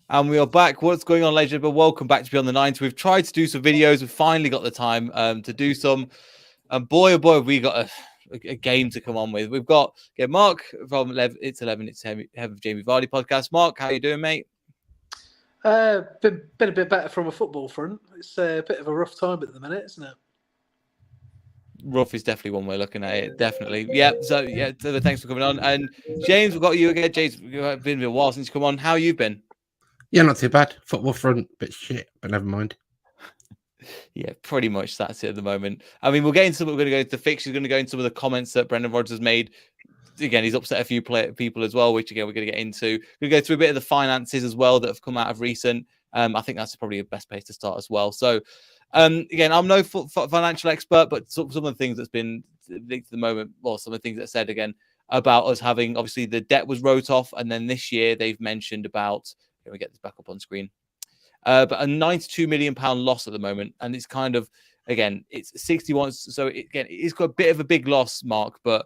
And we are back. What's going on, ladies and gentlemen? Welcome back to Beyond the Nines. We've tried to do some videos. We've finally got the time to do some. And boy, oh boy, have we got a game to come on with. We've got Mark from It's 11. It's Heavy Jamie Vardy podcast. Mark, how you doing, mate? Been a bit better from a football front. It's a bit of a rough time at the minute, isn't it? Rough is definitely one way of looking at it. Definitely. Yeah. So thanks for coming on. And James, we've got you again. James, it's been a while since you come on. How you been? Yeah, not too bad. Football front, bit shit, but never mind. Yeah, pretty much that's it at the moment. I mean, we're going to go into the fixtures. We're going to go into some of the comments that Brendan Rodgers made. Again, he's upset a few people as well, which again we're going to get into. We're going to go through a bit of the finances as well that have come out of recent. I think that's probably the best place to start as well. So, again, I'm no financial expert, but some of the things that's been linked at the moment, well, some of the things that said again about us having, obviously the debt was wrote off, and then this year they've mentioned about. Let me get this back up on screen. But a £92 million loss at the moment, and it's kind of again it's 61. So it's got a bit of a big loss, Mark, but.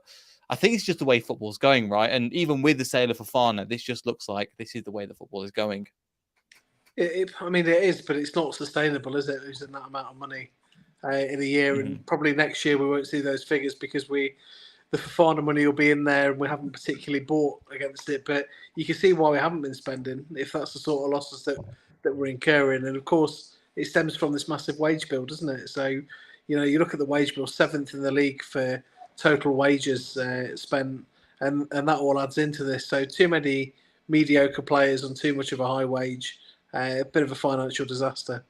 I think it's just the way football's going, right? And even with the sale of Fofana, this just looks like this is the way the football is going. I mean, it is, but it's not sustainable, is it? Losing that amount of money in a year, and probably next year we won't see those figures because the Fofana money will be in there, and we haven't particularly bought against it. But you can see why we haven't been spending if that's the sort of losses that we're incurring. And of course, it stems from this massive wage bill, doesn't it? So, you look at the wage bill, 7th in the league for total wages spent, and that all adds into this. So too many mediocre players on too much of a high wage, a bit of a financial disaster.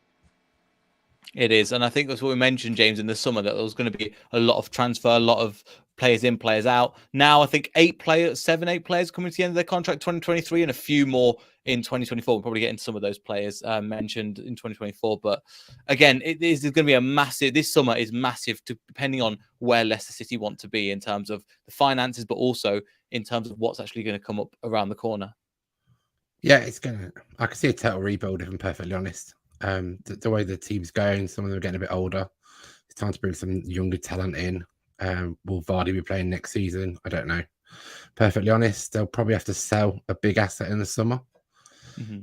It is, and I think that's what we mentioned, James, in the summer, that there was going to be a lot of transfer, a lot of players in, players out. Now I think 8 players coming to the end of their contract 2023, and a few more in 2024. We'll probably get into some of those players mentioned in 2024. But again, there's going to be a massive. This summer is massive, depending on where Leicester City want to be in terms of the finances, but also in terms of what's actually going to come up around the corner. Yeah, I can see a total rebuild, if I'm perfectly honest. The way the team's going, some of them are getting a bit older. It's time to bring some younger talent in. Will Vardy be playing next season? I don't know. Perfectly honest, they'll probably have to sell a big asset in the summer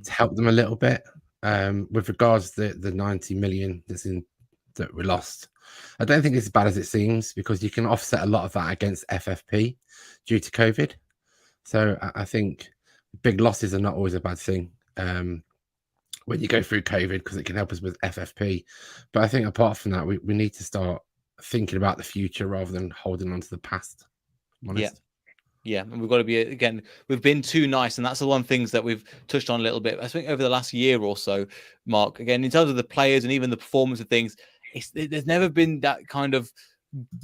to help them a little bit. With regards to the 90 million that we lost, I don't think it's as bad as it seems because you can offset a lot of that against FFP due to COVID. So I think big losses are not always a bad thing when you go through COVID because it can help us with FFP. But I think apart from that, we need to start thinking about the future rather than holding on to the past. Yeah, and we've got to be, again, we've been too nice, and that's the one things that we've touched on a little bit. I think over the last year or so, Mark, again, in terms of the players and even the performance of things, there's never been that kind of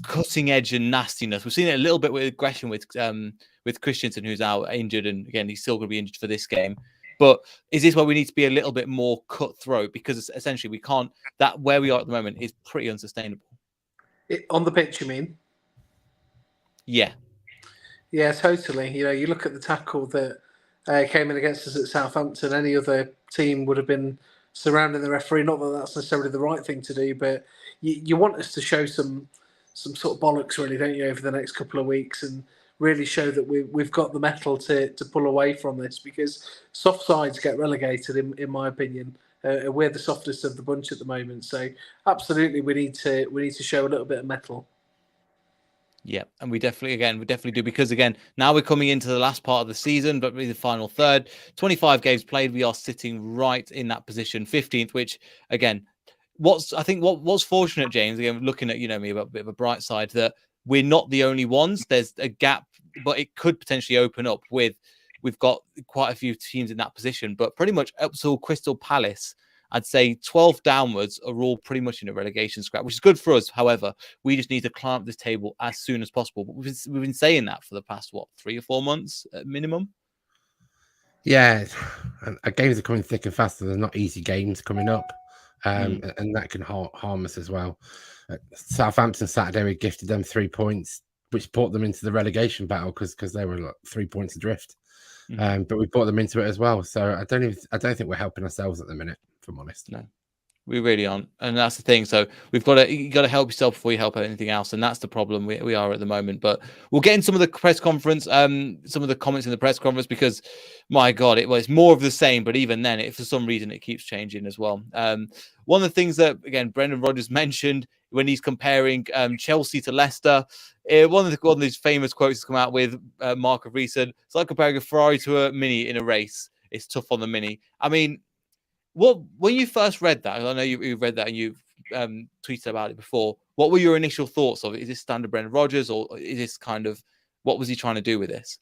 cutting edge and nastiness. We've seen it a little bit with aggression with Christensen, who's out injured, and again, he's still going to be injured for this game. But is this where we need to be a little bit more cutthroat? Because essentially we can't, that where we are at the moment is pretty unsustainable. On the pitch, you mean? Yeah. Yeah, totally. You look at the tackle that came in against us at Southampton. Any other team would have been surrounding the referee. Not that that's necessarily the right thing to do, but you want us to show some sort of bollocks, really, don't you, over the next couple of weeks, and really show that we've got the mettle to pull away from this, because soft sides get relegated, in my opinion. We're the softest of the bunch at the moment, so absolutely we need to show a little bit of mettle. Yeah, and we definitely do, because again, now we're coming into the last part of the season, but really the final third, 25 games played, we are sitting right in that position, 15th, which again, what's fortunate, James, again, looking at, me about a bit of a bright side, that we're not the only ones. There's a gap, but it could potentially open up we've got quite a few teams in that position, but pretty much up to Crystal Palace, I'd say 12 downwards are all pretty much in a relegation scrap, which is good for us. However, we just need to climb up this table as soon as possible. But we've been saying that for the past, 3 or 4 months at minimum? Yeah, and games are coming thick and fast. There's not easy games coming up, and that can harm us as well. Southampton Saturday, we gifted them 3 points, which brought them into the relegation battle because they were 3 points adrift. But we brought them into it as well. So I don't think we're helping ourselves at the minute, if I'm honest. No, We really aren't, and that's the thing. So you got to help yourself before you help anything else, and that's the problem we are at the moment. But we'll get in some of the press conference, some of the comments in the press conference, because my God, it's more of the same. But even then, for some reason it keeps changing as well. One of the things that again Brendan Rodgers mentioned when he's comparing Chelsea to Leicester, one of these famous quotes has come out with Mark of Reason. It's like comparing a Ferrari to a Mini in a race. It's tough on the Mini. I mean, when you first read that, I know you read that and you've tweeted about it before. What were your initial thoughts of it? Is this standard Brendan Rodgers, or is this kind of what was he trying to do with this?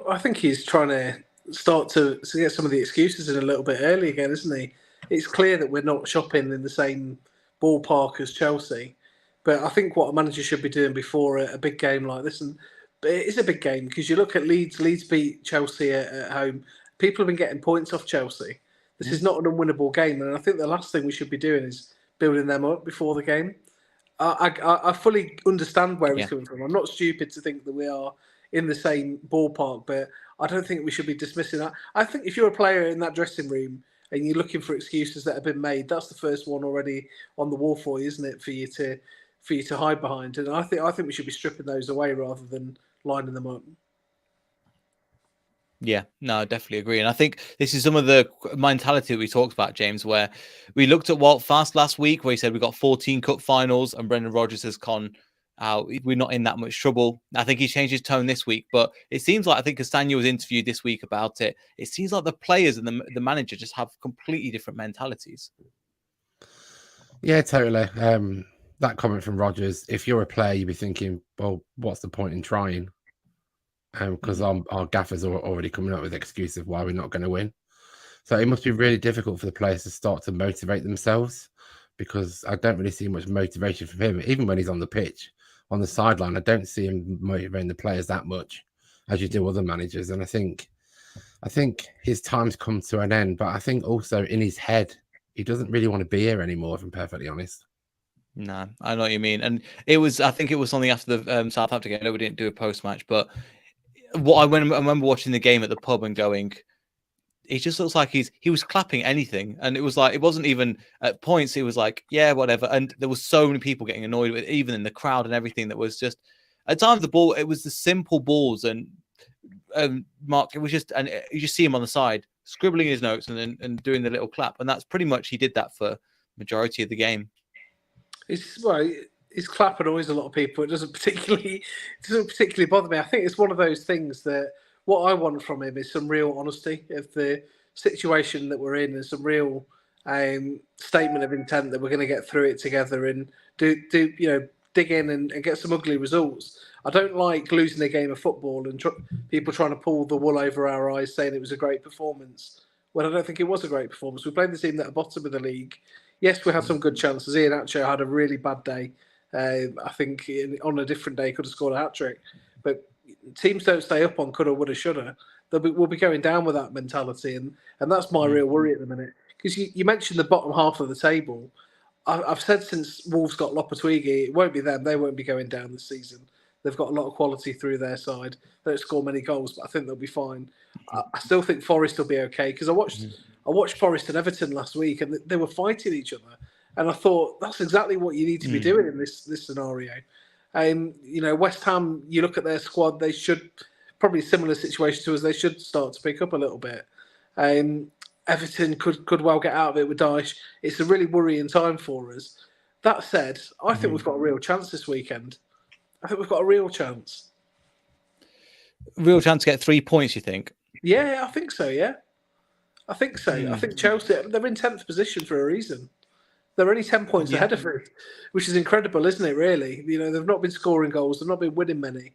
I think he's trying to start to get some of the excuses in a little bit early again, isn't he? It's clear that we're not shopping in the same ballpark as Chelsea, but I think what a manager should be doing before a big game like this, and it is a big game because you look at Leeds. Leeds beat Chelsea at home. People have been getting points off Chelsea. This is not an unwinnable game, and I think the last thing we should be doing is building them up before the game. I fully understand where he's coming from. I'm not stupid to think that we are in the same ballpark, but I don't think we should be dismissing that. I think if you're a player in that dressing room and you're looking for excuses that have been made, that's the first one already on the wall for you, isn't it? For you to hide behind, and I think we should be stripping those away rather than lining them up. Yeah, no, I definitely agree. And I think this is some of the mentality that we talked about, James, where we looked at Walt Fast last week, where he said we got 14 cup finals and Brendan Rodgers has gone, we're not in that much trouble. I think he changed his tone this week, but it seems like, I think Castagna was interviewed this week about it. It seems like the players and the manager just have completely different mentalities. Yeah, totally. That comment from Rodgers, if you're a player, you'd be thinking, well, what's the point in trying? Because our gaffers are already coming up with excuses of why we're not going to win. So it must be really difficult for the players to start to motivate themselves, because I don't really see much motivation from him. Even when he's on the pitch, on the sideline, I don't see him motivating the players that much as you do other managers. And I think his time's come to an end, but I think also in his head, he doesn't really want to be here anymore, if I'm perfectly honest. No, I know what you mean. And I think it was something after the Southampton game. I know we didn't do a post-match, but I remember watching the game at the pub and going, it just looks like he was clapping anything. And it was like, it wasn't even at points. It was like, yeah, whatever. And there was so many people getting annoyed with it, even in the crowd and everything. That was just, at times the ball, it was the simple balls. And Mark, it was just, and you just see him on the side scribbling his notes and doing the little clap. And that's pretty much, he did that for majority of the game. His clap annoys a lot of people. It doesn't particularly bother me. I think it's one of those things that what I want from him is some real honesty of the situation that we're in, and some real statement of intent that we're going to get through it together and do dig in and get some ugly results. I don't like losing a game of football and people trying to pull the wool over our eyes saying it was a great performance when I don't think it was a great performance. We played the team at the bottom of the league. Yes, we had some good chances. Iheanacho had a really bad day. I think on a different day could have scored a hat-trick. But teams don't stay up on coulda, woulda, shoulda. We'll be going down with that mentality. And that's my real worry at the minute. Because you mentioned the bottom half of the table. I've said since Wolves got Lopetegui, it won't be them. They won't be going down this season. They've got a lot of quality through their side. They don't score many goals, but I think they'll be fine. I still think Forest will be okay, because I watched Forest and Everton last week, and they were fighting each other. And I thought that's exactly what you need to be doing in this scenario. West Ham, you look at their squad, they should probably a similar situation to us. They should start to pick up a little bit. Everton could well get out of it with Dyche. It's a really worrying time for us. That said, I think we've got a real chance this weekend. I think we've got a real chance. Real chance to get 3 points, you think? Yeah, I think so, yeah. I think so. I think Chelsea, they're in 10th position for a reason. They're only 10 points ahead of us, which is incredible, isn't it, really? They've not been scoring goals. They've not been winning many.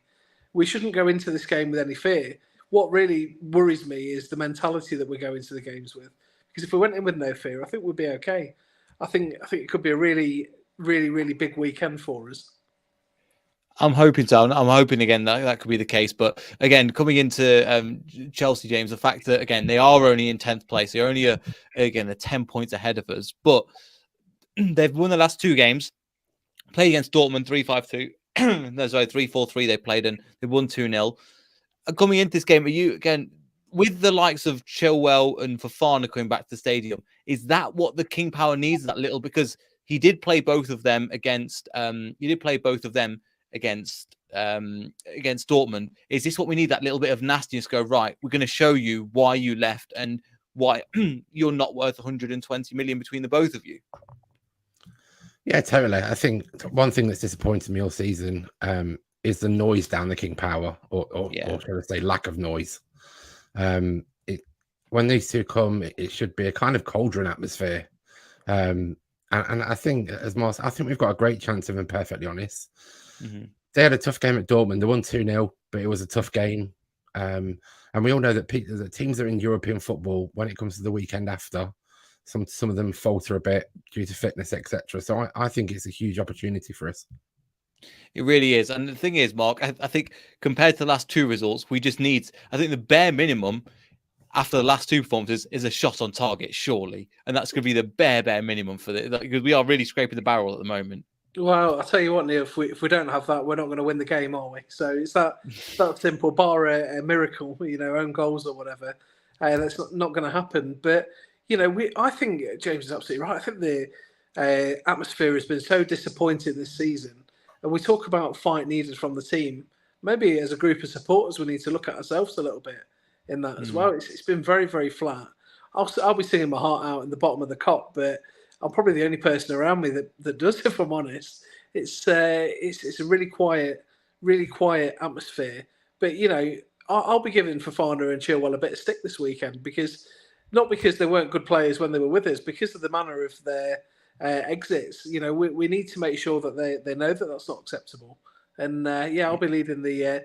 We shouldn't go into this game with any fear. What really worries me is the mentality that we go into the games with. Because if we went in with no fear, I think we'd be okay. I think it could be a really, really, really big weekend for us. I'm hoping so. I'm hoping again that could be the case. But again, coming into Chelsea, James, the fact that again they are only in 10th place, they're only 10 points ahead of us. But they've won the last 2 games. Played against Dortmund 3-5-2. No, sorry, 3-4-3 they played and they won 2-0. Coming into this game, are you again? with the likes of Chilwell and Fofana coming back to the stadium, is that what the King Power needs? That little, because he did play both of them against against Dortmund. Is this what we need? That little bit of nastiness. Go right. We're going to show you why you left and why you're not worth 120 million between the both of you. Yeah, totally. I think one thing that's disappointed me all season is the noise down the King Power, or shall I say, lack of noise. When these two come, it should be a kind of cauldron atmosphere. And I think, I think we've got a great chance of them, perfectly honest. Mm-hmm. They had a tough game at Dortmund. They won 2-0, but it was a tough game. And we all know that the teams that are in European football, when it comes to the weekend after, some of them falter a bit due to fitness, etc. So I think it's a huge opportunity for us. It really is. And the thing is, Mark, I think compared to the last two results, we just need, I think the bare minimum after the last two performances is a shot on target, surely. And that's going to be the bare minimum for this, because we are really scraping the barrel at the moment. Well, I'll tell you what, Neil, if we don't have that, we're not going to win the game, are we? So it's that simple, bar a miracle, own goals or whatever. That's not going to happen. But, I think James is absolutely right. I think the atmosphere has been so disappointing this season. And we talk about fight needed from the team. Maybe as a group of supporters, we need to look at ourselves a little bit in that as well. It's been very, very flat. I'll be singing my heart out in the bottom of the cop, but I'm probably the only person around me that does, if I'm honest. It's a really quiet atmosphere. But, I'll be giving Fofana and Chilwell a bit of stick this weekend, not because they weren't good players when they were with us, because of the manner of their exits. We need to make sure that they know that that's not acceptable. And I'll be leading the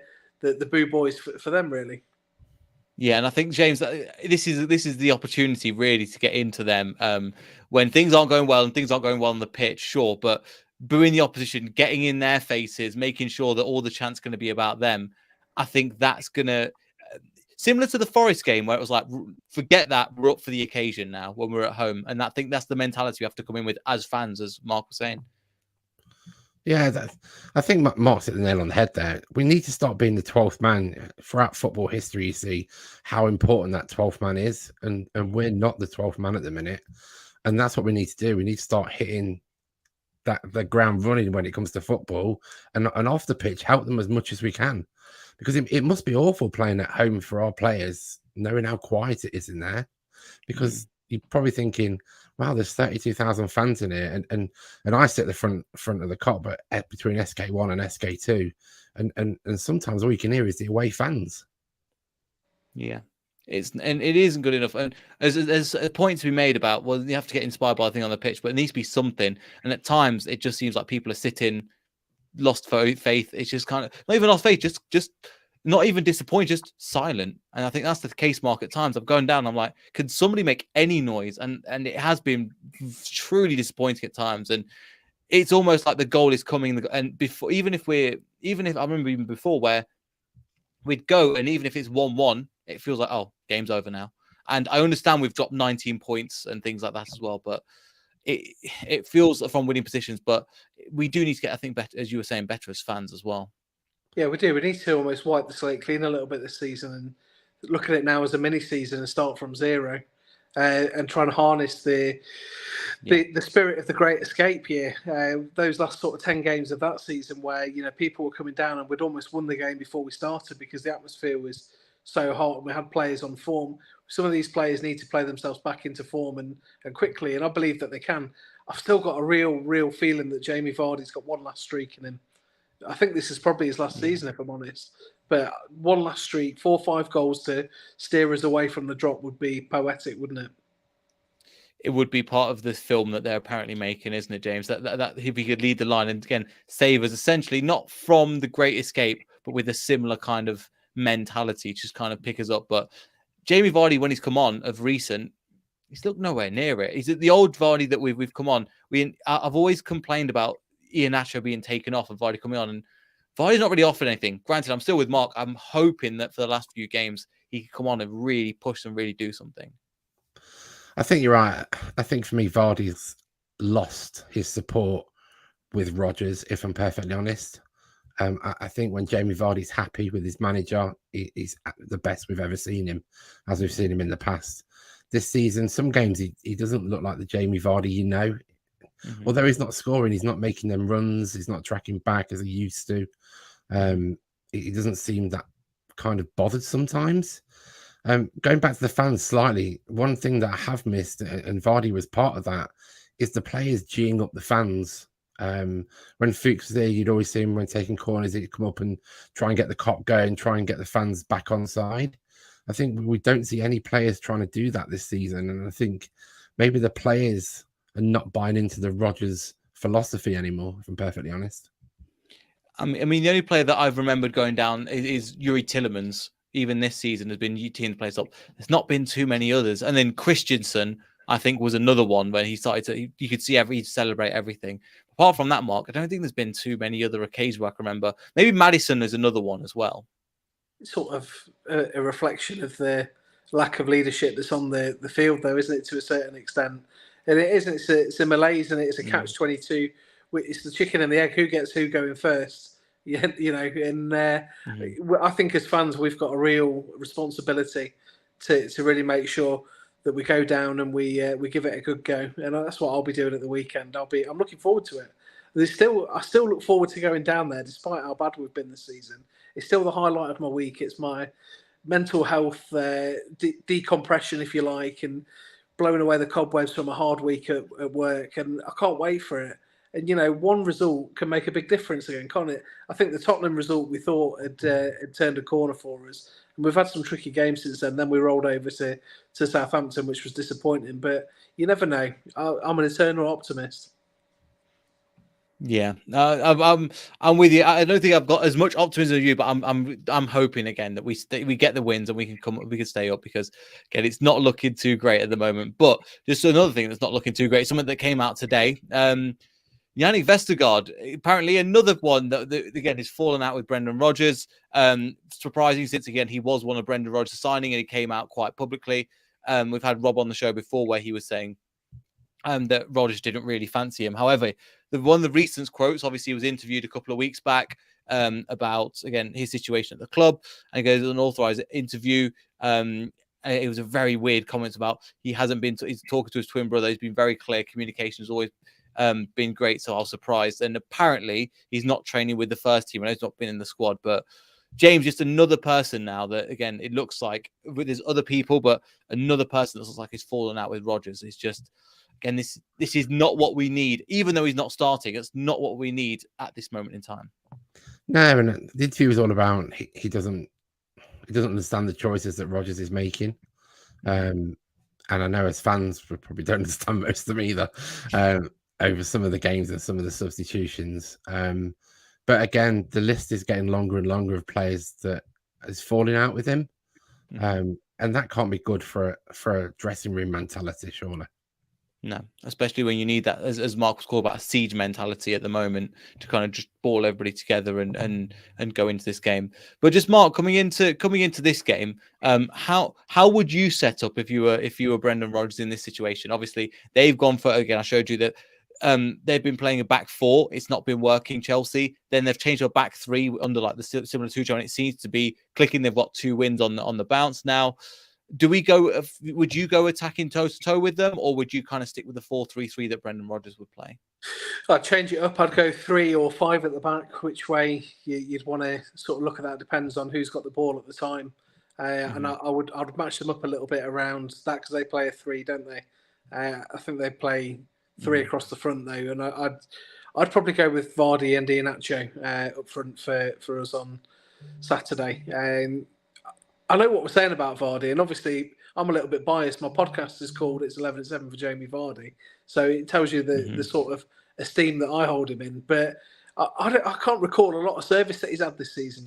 boo boys for them, really. Yeah, and I think, James, this is the opportunity really to get into them when things aren't going well, and things aren't going well on the pitch, sure, but booing the opposition, getting in their faces, making sure that all the chant's going to be about them. I think that's going to, similar to the Forest game where it was like, forget that, we're up for the occasion now when we're at home. And I think that's the mentality we have to come in with as fans, as Mark was saying. Yeah, I think Mark's hit the nail on the head there. We need to start being the 12th man. Throughout football history, you see how important that 12th man is, and we're not the 12th man at the minute. And that's what we need to do. We need to start hitting the ground running when it comes to football, and off the pitch, help them as much as we can. Because it must be awful playing at home for our players, knowing how quiet it is in there. Because you're probably thinking, wow, there's 32,000 fans in here, and I sit at the front of the cop, but between SK1 and SK2, and sometimes all you can hear is the away fans. Yeah, it isn't good enough. And there's a point to be made about, well, you have to get inspired by a thing on the pitch, but it needs to be something. And at times, it just seems like people are sitting, lost faith. It's just kind of not even lost faith, just not even disappointed, just silent. And I think that's the case, Mark. At times I'm going down, I'm like, can somebody make any noise? And it has been truly disappointing at times. And it's almost like the goal is coming. And before, even if I remember even before where we'd go, and even if it's 1-1, it feels like, oh, game's over now. And I understand we've dropped 19 points and things like that as well, but it feels from winning positions. But we do need to get, I think, better, as you were saying, better as fans as well. Yeah, we do. We need to almost wipe the slate clean a little bit this season and look at it now as a mini season and start from zero, and try and harness the spirit of the Great Escape year. Those last sort of 10 games of that season where people were coming down and we'd almost won the game before we started because the atmosphere was so hot and we had players on form. Some of these players need to play themselves back into form and quickly, and I believe that they can. I've still got a real feeling that Jamie Vardy's got one last streak in him. I think this is probably his last season, if I'm honest. But one last streak, 4 or 5 goals to steer us away from the drop would be poetic, wouldn't it? It would be part of this film that they're apparently making, isn't it, James? That if he could lead the line and again save us, essentially not from the Great Escape, but with a similar kind of mentality, just kind of pick us up. But Jamie Vardy, when he's come on of recent, he's looked nowhere near it. He's the old Vardy that we've come on. I've always complained about Iheanacho being taken off and Vardy coming on, and Vardy's not really offered anything. Granted, I'm still with Mark. I'm hoping that for the last few games he can come on and really push and really do something. I think you're right. I think for me, Vardy's lost his support with Rodgers, if I'm perfectly honest. I think when Jamie Vardy's happy with his manager, he's at the best we've ever seen him, as we've seen him in the past. This season, some games he doesn't look like the Jamie Vardy you know. Although he's not scoring, he's not making them runs, he's not tracking back as he used to. He doesn't seem that kind of bothered sometimes. Going back to the fans slightly, one thing that I have missed, and Vardy was part of that, is the players geeing up the fans. When Fuchs was there, you'd always see him when taking corners, he'd come up and try and get the cop going, try and get the fans back on side. I think we don't see any players trying to do that this season. And I think maybe the players are not buying into the Rodgers philosophy anymore, if I'm perfectly honest. I mean, the only player that I've remembered going down is Yuri Tillemans. Even this season has been team place up. There's not been too many others. And then Christensen, I think, was another one where he started to, you could see he'd celebrate everything. Apart from that, Mark, I don't think there's been too many other occasions where I can remember. Maybe Maddison is another one as well. It's sort of a reflection of the lack of leadership that's on the field, though, isn't it, to a certain extent? And it isn't. It's a malaise, and it's a catch-22. It's the chicken and the egg. Who gets who going first? Yeah, and I think as fans, we've got a real responsibility to really make sure that we go down and we give it a good go. And that's what I'll be doing at the weekend. I'm looking forward to it. I still look forward to going down there, despite how bad we've been this season. It's still the highlight of my week. It's my mental health decompression, if you like, and blowing away the cobwebs from a hard week at work. And I can't wait for it. And, one result can make a big difference again, can't it? I think the Tottenham result we thought had turned a corner for us. And we've had some tricky games since then. Then we rolled over to Southampton, which was disappointing. But you never know. I'm an eternal optimist. Yeah, I'm with you. I don't think I've got as much optimism as you, but I'm hoping again that we get the wins and we can stay up, because again, it's not looking too great at the moment. But just another thing that's not looking too great, something that came out today. Yannick Vestergaard, apparently another one that again is fallen out with Brendan Rodgers. Surprising, since again he was one of Brendan Rodgers' signing and he came out quite publicly. We've had Rob on the show before where he was saying that Rodgers didn't really fancy him. However, one of the recent quotes, obviously, he was interviewed a couple of weeks back about, again, his situation at the club. And he goes, an unauthorized interview. It was a very weird comment about he's talking to his twin brother. He's been very clear. Communication has always been great. So I was surprised. And apparently he's not training with the first team. I know he's not been in the squad, but James, just another person now that, again, it looks like there's other people, but another person that looks like he's fallen out with Rodgers. It's just, again, this is not what we need. Even though he's not starting, it's not what we need at this moment in time. No, and the interview was all about he doesn't understand the choices that Rodgers is making. And I know as fans, we probably don't understand most of them either over some of the games and some of the substitutions. But again, the list is getting longer and longer of players that is falling out with him. And that can't be good for a dressing room mentality, surely. No, especially when you need that, as Mark was called about, a siege mentality at the moment to kind of just ball everybody together and go into this game. But just Mark, coming into this game, how would you set up if you were Brendan Rodgers in this situation? Obviously, they've gone for, again, I showed you that they've been playing a back four. It's not been working, Chelsea. Then they've changed to a back three under like the similar Tuchel, and it seems to be clicking. They've got 2 wins on the bounce now. Would you go attacking toe to toe with them, or would you kind of stick with the 4-3-3 that Brendan Rodgers would play? I'd change it up. I'd go 3 or 5 at the back. Which way you'd want to sort of look at that depends on who's got the ball at the time. And I'd match them up a little bit around that, because they play a 3, don't they? I think they play 3 across the front though, and I'd probably go with Vardy and Iheanacho up front for us on Saturday. I know what we're saying about Vardy, and obviously I'm a little bit biased. My podcast is called "It's 11-7 for Jamie Vardy," so it tells you the sort of esteem that I hold him in. But I can't recall a lot of service that he's had this season,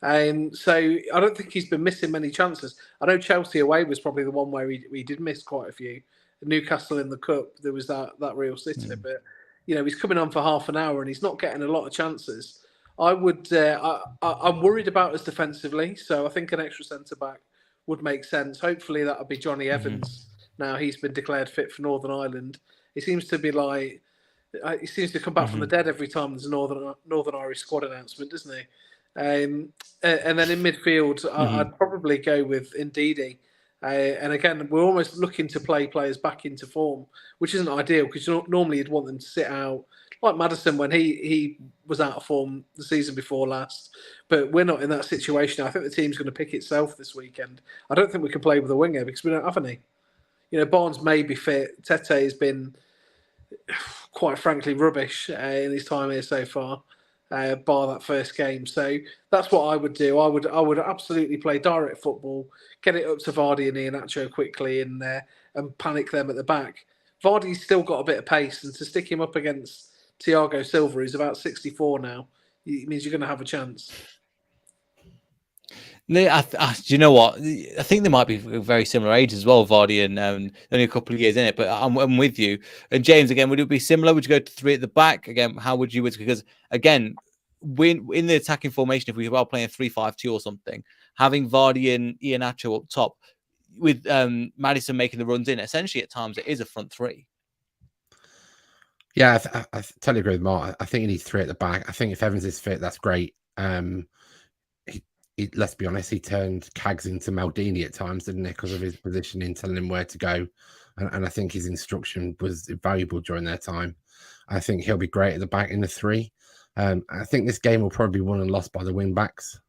and so I don't think he's been missing many chances. I know Chelsea away was probably the one where he did miss quite a few. Newcastle in the cup, there was that real sitter, but he's coming on for half an hour and he's not getting a lot of chances. I'm worried about us defensively, so I think an extra centre back would make sense. Hopefully that'll be Johnny Evans. Now he's been declared fit for Northern Ireland. He seems to be like He seems to come back from the dead every time there's a Northern Irish squad announcement, doesn't he? And then in midfield, I'd probably go with Ndidi. And again, we're almost looking to play players back into form, which isn't ideal because normally you'd want them to sit out, like Maddison when he was out of form the season before last. But we're not in that situation. I think the team's going to pick itself this weekend. I don't think we can play with a winger because we don't have any. Barnes may be fit. Tete has been, quite frankly, rubbish in his time here so far, bar that first game. So that's what I would do. I would absolutely play direct football, get it up to Vardy and Iheanacho quickly, and panic them at the back. Vardy's still got a bit of pace, and to stick him up against Thiago Silva, who's about 64 now, it means you're going to have a chance. No, do you know what? I think they might be very similar ages as well, Vardy, and only a couple of years in it. But I'm with you. And James, again, would it be similar? Would you go to 3 at the back again? How would you? Because again, when in the attacking formation, if we were playing a 3-5-2 or something, having Vardy and Iheanacho up top with Maddison making the runs in, essentially at times it is a front 3. Yeah, I totally agree with Mark. I think he needs 3 at the back. I think if Evans is fit, that's great. Let's be honest, he turned Cags into Maldini at times, didn't he? Because of his positioning, telling him where to go. And I think his instruction was valuable during their time. I think he'll be great at the back in the 3. I think this game will probably be won and lost by the wing backs.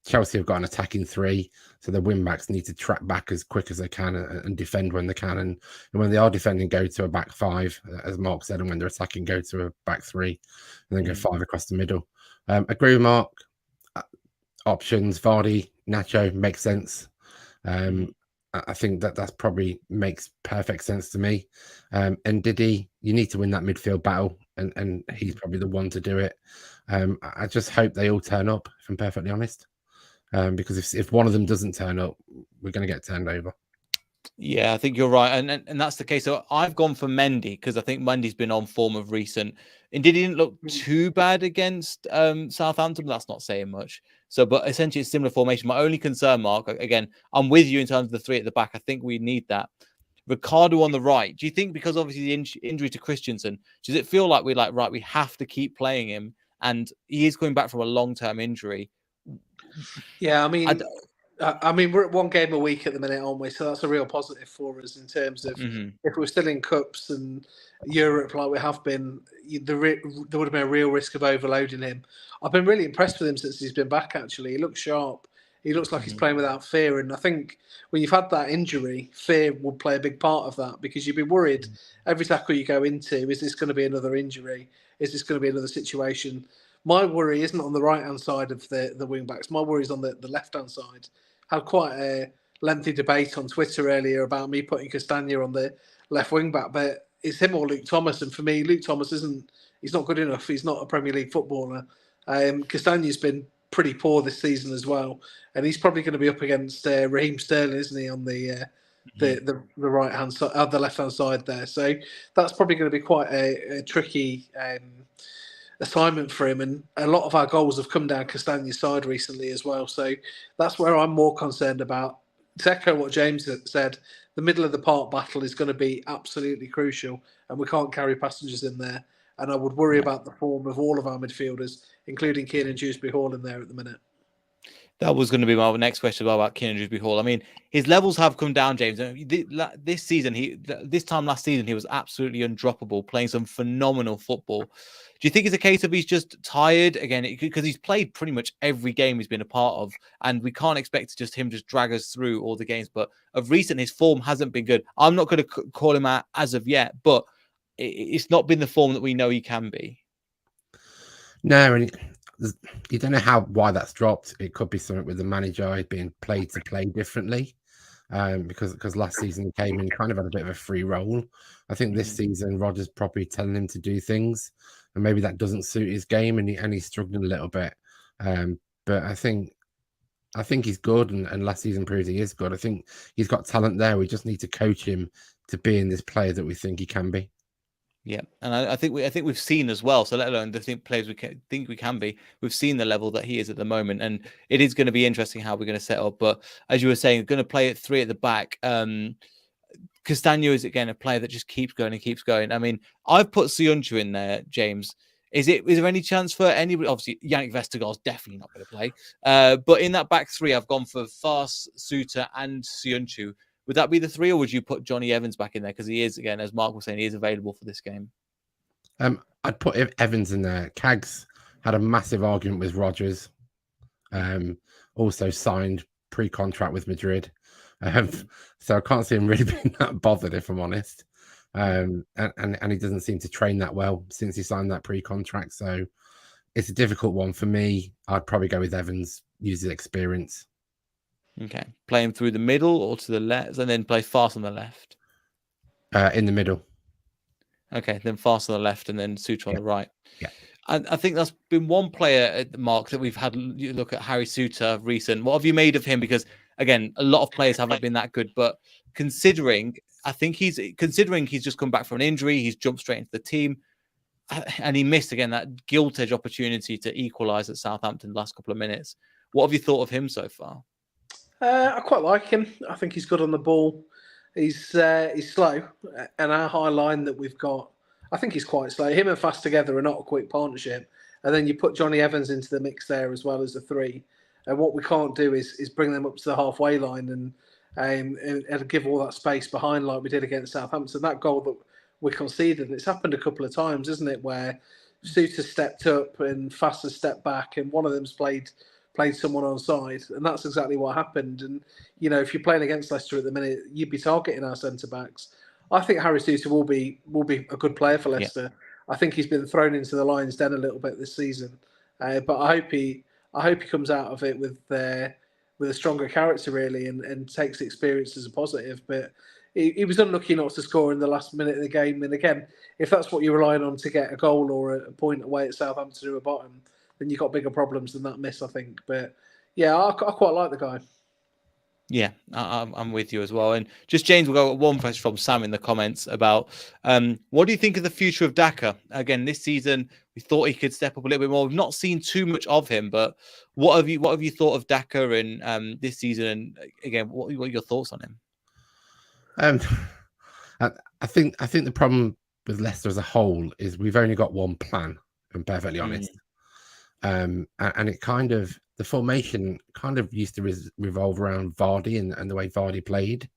Chelsea have got an attacking 3, so the wing backs need to track back as quick as they can and defend when they can. And when they are defending, go to a back 5, as Mark said, and when they're attacking, go to a back 3, and then go 5 across the middle. Agree with Mark. Options, Vardy, Nacho makes sense. I think that probably makes perfect sense to me. And Didi, you need to win that midfield battle, and he's probably the one to do it. I just hope they all turn up, if I'm perfectly honest. Because if one of them doesn't turn up, we're going to get turned over. Yeah, I think you're right, and that's the case. So I've gone for Mendy because I think Mendy's been on form of recent. Indeed, he didn't look too bad against Southampton. But that's not saying much. So, but essentially, it's similar formation. My only concern, Mark, again, I'm with you in terms of the 3 at the back. I think we need that. Ricardo on the right. Do you think because obviously the injury to Christensen, does it feel like we have to keep playing him, and he is coming back from a long-term injury? Yeah, I mean, we're at 1 game a week at the minute, aren't we? So that's a real positive for us in terms of if we're still in cups and Europe like we have been, there would have been a real risk of overloading him. I've been really impressed with him since he's been back, actually. He looks sharp. He looks like he's playing without fear. And I think when you've had that injury, fear will play a big part of that because you'd be worried every tackle you go into, is this going to be another injury? Is this going to be another situation? My worry isn't on the right-hand side of the wing-backs. My worry is on the left-hand side. I had quite a lengthy debate on Twitter earlier about me putting Castagna on the left wing-back, but it's him or Luke Thomas. And for me, Luke Thomas he's not good enough. He's not a Premier League footballer. Castagna's been pretty poor this season as well. And he's probably going to be up against Raheem Sterling, isn't he, on the right-hand side, the left-hand side there. So that's probably going to be quite a tricky assignment for him, and a lot of our goals have come down Castagna's side recently as well. So that's where I'm more concerned about. To echo what James said, the middle of the park battle is going to be absolutely crucial, and we can't carry passengers in there. And I would worry about the form of all of our midfielders, including Kiernan Dewsbury-Hall in there at the minute. That was going to be my next question about Kiernan Dewsbury-Hall. I mean, his levels have come down, James. This season, this time last season, he was absolutely undroppable, playing some phenomenal football. Do you think it's a case of he's just tired again? Because he's played pretty much every game he's been a part of, and we can't expect him just drag us through all the games. But of recent, his form hasn't been good. I'm not going to call him out as of yet, but it's not been the form that we know he can be. No, and you don't know why that's dropped. It could be something with the manager being played to play differently, because last season he came in kind of had a bit of a free role. I think this season Rodgers probably telling him to do things, and maybe that doesn't suit his game, and he's struggling a little bit. But I think he's good, and last season proved he is good. I think he's got talent there. We just need to coach him to being this player that we think he can be. Yeah, and I think we've seen as well. So let alone the players we think we can be, we've seen the level that he is at the moment, and it is going to be interesting how we're going to set up. But as you were saying, going to play at 3 at the back. Castagno is again a player that just keeps going and keeps going. I mean, I've put Sionchu in there, James. Is there any chance for anybody? Obviously, Yannick Vestergaard's definitely not going to play. But in that back three, I've gone for Fars, Suter, and Sionchu. Would that be the three, or would you put Johnny Evans back in there? Because he is, again, as Mark was saying, he is available for this game. I'd put Evans in there. Cags had a massive argument with Rodgers. Also signed pre-contract with Madrid. So I can't see him really being that bothered, if I'm honest. And he doesn't seem to train that well since he signed that pre-contract. So it's a difficult one for me. I'd probably go with Evans, use his experience. Okay. Play him through the middle or to the left, and then play Fast on the left. In the middle. Okay, then Fast on the left, and then Suter on the right. Yeah. And I think that's been one player at the Mark that we've had. You look at Harry Suter recent. What have you made of him? Because again, a lot of players haven't been that good, but considering he's just come back from an injury, he's jumped straight into the team, and he missed again that gilt edge opportunity to equalise at Southampton the last couple of minutes. What have you thought of him so far? I quite like him. I think he's good on the ball. He's slow, and our high line that we've got, I think he's quite slow. Him and Fast together are not a quick partnership. And then you put Johnny Evans into the mix there as well as a three. And what we can't do is bring them up to the halfway line and give all that space behind like we did against Southampton. That goal that we conceded, it's happened a couple of times, isn't it, where Suter stepped up and Fast has stepped back, and one of them's played someone on side, and that's exactly what happened. And if you're playing against Leicester at the minute, you'd be targeting our centre backs. I think Harry Suter will be a good player for Leicester. Yeah. I think he's been thrown into the lion's den a little bit this season, but I hope he comes out of it with a stronger character really, and takes the experience as a positive. But he was unlucky not to score in the last minute of the game. And again, if that's what you're relying on to get a goal or a point away at Southampton who are bottom, then you've got bigger problems than that miss, I think. But yeah, I quite like the guy. Yeah, I'm with you as well. And just James, we'll go at one question from Sam in the comments about what do you think of the future of Daka? Again, this season we thought he could step up a little bit more. We've not seen too much of him, but what have you thought of Daka in this season? And again, what are your thoughts on him? I think the problem with Leicester as a whole is we've only got one plan, if I'm perfectly honest. And it the formation kind of used to revolve around Vardy and the way Vardy played.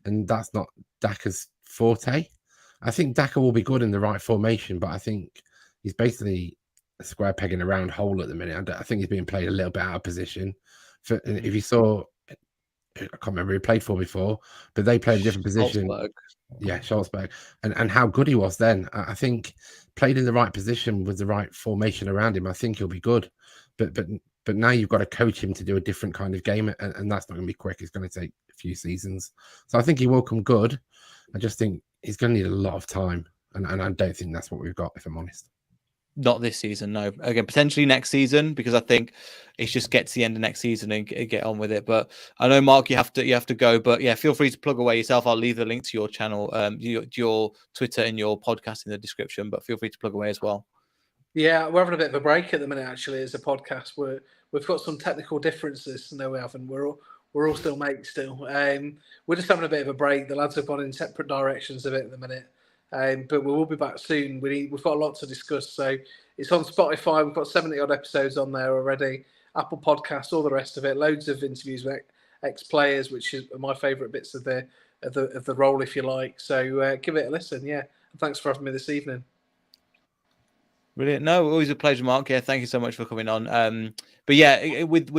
And that's not Daka's forte. I think Daka will be good in the right formation, but I think he's basically a square peg in a round hole at the minute. I think he's being played a little bit out of position. If you saw, I can't remember who he played for before, but they played a different position. Yeah, Schultzberg. And how good he was then. I think played in the right position with the right formation around him, I think he'll be good. But now you've got to coach him to do a different kind of game, and that's not going to be quick. It's going to take a few seasons. So I think he will come good. I just think he's going to need a lot of time, and I don't think that's what we've got, if I'm honest. Not this season, no. Again, potentially next season, because I think it's just get to the end of next season and get on with it. But I know, Mark, you have to go. But yeah, feel free to plug away yourself. I'll leave the link to your channel, your Twitter and your podcast in the description. But feel free to plug away as well. Yeah, we're having a bit of a break at the minute. Actually, as a podcast, we've got some technical differences. No, we haven't. We're all still mates still. We're just having a bit of a break. The lads have gone in separate directions a bit at the minute. But we will be back soon. We've got a lot to discuss. So it's on Spotify. We've got 70 odd episodes on there already. Apple Podcasts, all the rest of it. Loads of interviews with ex-players, which is my favourite bits of the role, if you like. So give it a listen. Yeah, and thanks for having me this evening. Brilliant. No, always a pleasure, Mark. Yeah, thank you so much for coming on. But yeah, with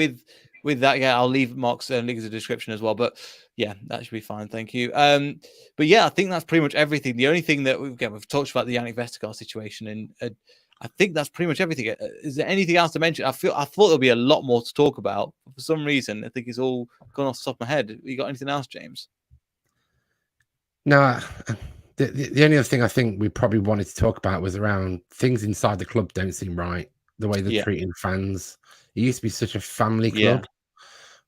that, yeah, I'll leave Mark's link in the description as well. But yeah, that should be fine. Thank you. But yeah, I think that's pretty much everything. The only thing that we've talked about the Yannick Vestergaard situation, and I think that's pretty much everything. Is there anything else to mention? I thought there'll be a lot more to talk about. For some reason, I think it's all gone off the top of my head. You got anything else, James? No. The only other thing I think we probably wanted to talk about was around things inside the club don't seem right. The way they're treating fans. It used to be such a family club.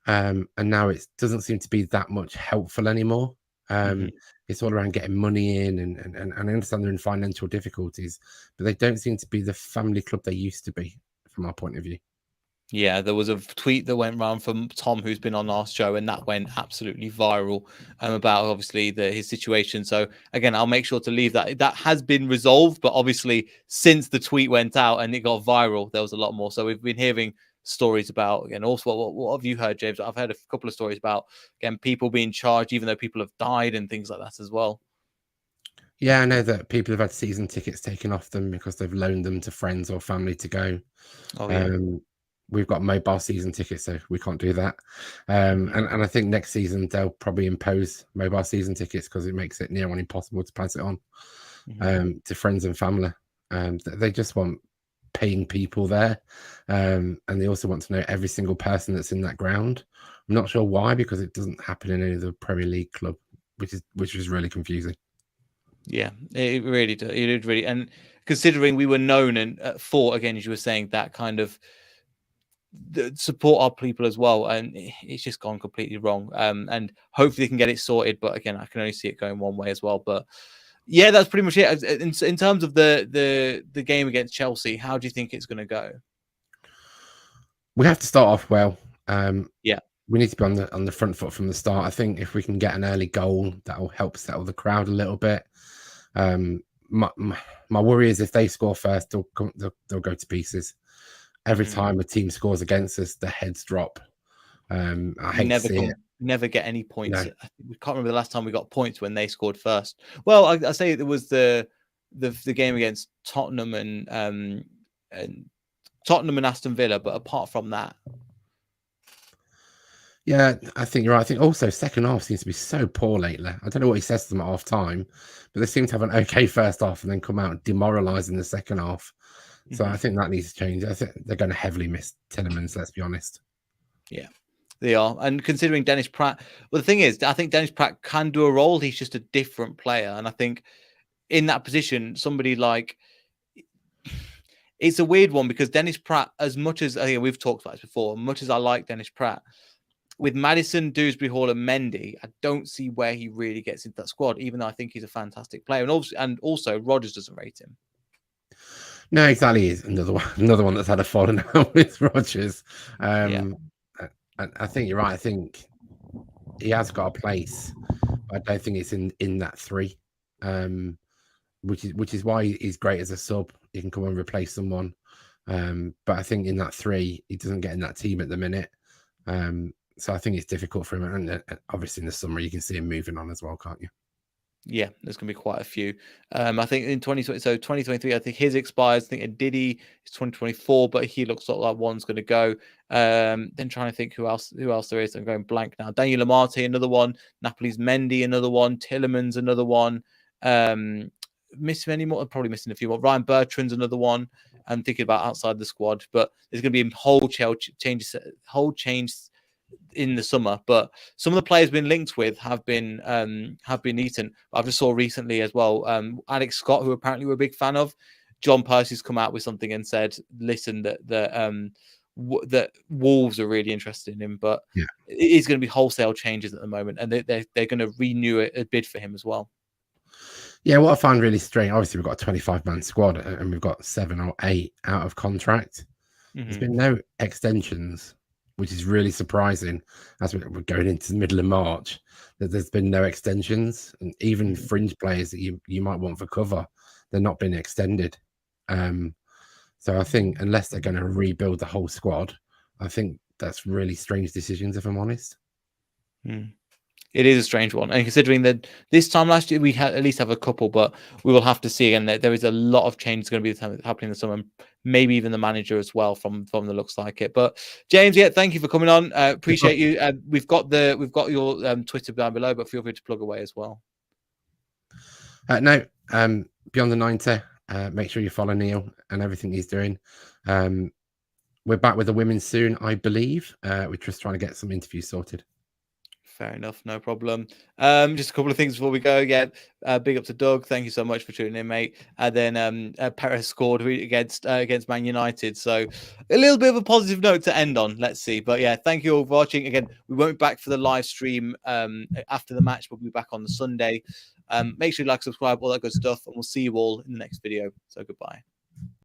And now it doesn't seem to be that much helpful anymore. It's all around getting money in, and I understand they're in financial difficulties, but they don't seem to be the family club they used to be, from our point of view. Yeah, there was a tweet that went around from Tom, who's been on our show, and that went absolutely viral about obviously his situation. So again, I'll make sure to leave that. That has been resolved, but obviously since the tweet went out and it got viral, there was a lot more. So we've been hearing stories about, again, also what have you heard, James? I've heard a couple of stories about, again, people being charged even though people have died and things like that as well. Yeah, I know that people have had season tickets taken off them because they've loaned them to friends or family to go. Oh yeah. We've got mobile season tickets, so we can't do that. And I think next season they'll probably impose mobile season tickets because it makes it near on impossible to pass it on to friends and family. They just want paying people there, and they also want to know every single person that's in that ground. I'm not sure why, because it doesn't happen in any of the Premier League club, which is really confusing. Yeah, it really does. It really, and considering we were known and for, again, as you were saying, that kind of support our people as well, and it's just gone completely wrong. And hopefully they can get it sorted, but again, I can only see it going one way as well. But yeah, that's pretty much it. In terms of the game against Chelsea, how do you think it's going to go? We have to start off well. Yeah, we need to be on the front foot from the start. I think if we can get an early goal, that will help settle the crowd a little bit. My worry is if they score first, they'll go to pieces. Every time a team scores against us, the heads drop. I hate to see it. Never get any points. No. We can't remember the last time we got points when they scored first. Well, I say there was the game against Tottenham and Tottenham and Aston Villa, but apart from that, yeah, I think you're right. I think also second half seems to be so poor lately. I don't know what he says to them at half time, but they seem to have an okay first half and then come out demoralised in the second half. So I think that needs to change. I think they're going to heavily miss Tielemans, let's be honest. Yeah, they are. And considering Dennis Praet, well, the thing is, I think Dennis Praet can do a role. He's just a different player. And I think in that position, somebody like, it's a weird one because Dennis Praet, as much as, I think we've talked about this before, much as I like Dennis Praet, with Maddison, Dewsbury Hall and Mendy, I don't see where he really gets into that squad, even though I think he's a fantastic player. And also Rodgers doesn't rate him. No, exactly. He's another one that's had a falling out with Rodgers. I think you're right. I think he has got a place, but I don't think it's in that three. Which is why he's great as a sub. He can come and replace someone. But I think in that three, he doesn't get in that team at the minute. So I think it's difficult for him. And obviously in the summer, you can see him moving on as well, can't you? Yeah, there's going to be quite a few. I think in 2020, so 2023, I think his expires. I think Diddy is 2024, but he looks like one's going to go. Then trying to think who else there is. I'm going blank now. Daniel Amate, another one. Napoli's Mendy, another one. Tielemans, another one. Missing any more? I'm probably missing a few more. Ryan Bertrand's another one. I'm thinking about outside the squad, but there's going to be a whole change in the summer. But some of the players been linked with have been eaten. I just saw recently as well, Alex Scott, who apparently we're a big fan of. John Percy's come out with something and said, listen, that Wolves are really interested in him, but it is going to be wholesale changes at the moment, and they're going to renew a bid for him as well. Yeah, what I find really strange, obviously we've got a 25-man squad and we've got 7 or 8 out of contract. There's been no extensions, which is really surprising as we're going into the middle of March, that there's been no extensions, and even fringe players that you might want for cover, they're not being extended. So I think unless they're going to rebuild the whole squad, I think that's really strange decisions, if I'm honest. It is a strange one, and considering that this time last year we had at least have a couple, but we will have to see again. There is a lot of change going to be happening in the summer, maybe even the manager as well, from the looks like it. But James, yeah, thank you for coming on. Appreciate you. We've got your Twitter down below, but feel free to plug away as well. No, Beyond the 90. Make sure you follow Neil and everything he's doing. We're back with the women soon, I believe. We're just trying to get some interviews sorted. Fair enough, no problem. Just a couple of things before we go. Again, big up to Doug. Thank you so much for tuning in, mate. And then Perez scored against Man United. So a little bit of a positive note to end on. Let's see. But yeah, thank you all for watching. Again, we won't be back for the live stream after the match. We'll be back on the Sunday. Make sure you like, subscribe, all that good stuff. And we'll see you all in the next video. So goodbye.